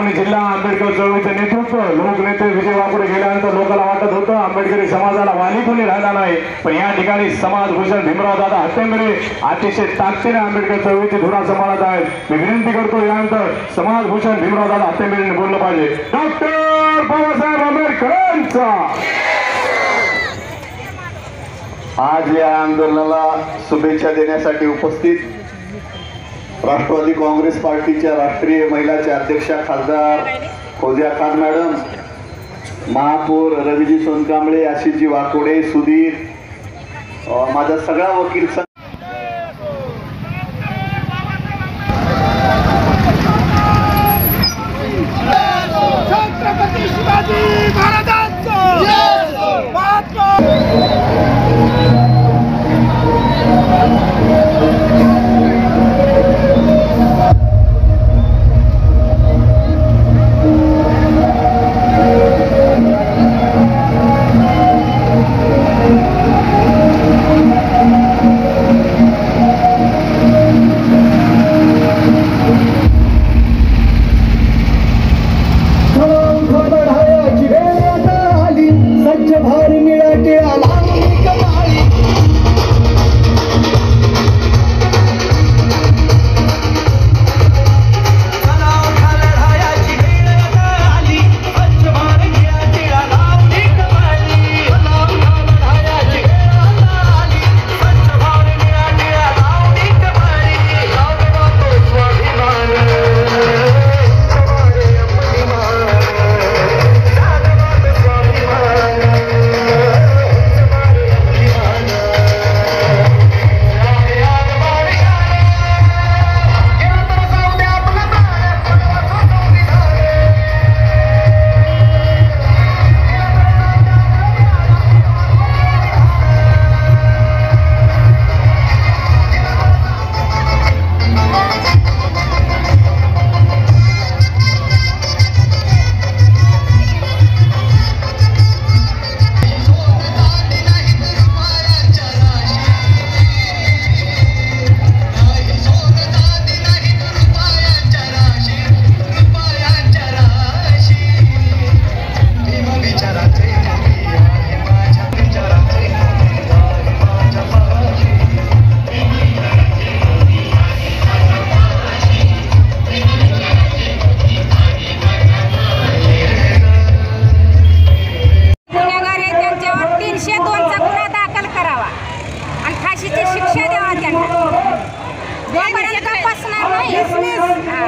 परभणी जिल्हा आंबेडकर चळवळीचे नेतृत्व लोकनेते विजय वाकुडे गेल्यानंतर लोकांना वाटत होतं आंबेडकरी समाजाला वाली कोणी राहिला नाही, पण या ठिकाणी समाजभूषण भीमराव दादा हत्तेंबरे अतिशय ताकदीने आंबेडकर चळवळीची धुरा सांभाळत आहेत। मी विनंती करतो यानंतर समाजभूषण भीमराव दादा हत्तेंबरेंनी बोललं पाहिजे। डॉक्टर बाबासाहेब आंबेडकरांचा। आज या आंदोलनाला शुभेच्छा देण्यासाठी उपस्थित राष्ट्रवादी काँग्रेस पार्टीच्या राष्ट्रीय महिलाच्या अध्यक्षा खासदार फौजिया खान मॅडम, महापौर रवीजी सोनकांबळे, आशिषजी वाकोडे, सुधीर, माझा सगळा वकील संघ, छत्रपती शिवाजी महाराजांचा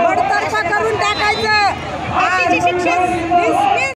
बडतर्फ करून टाकायचं।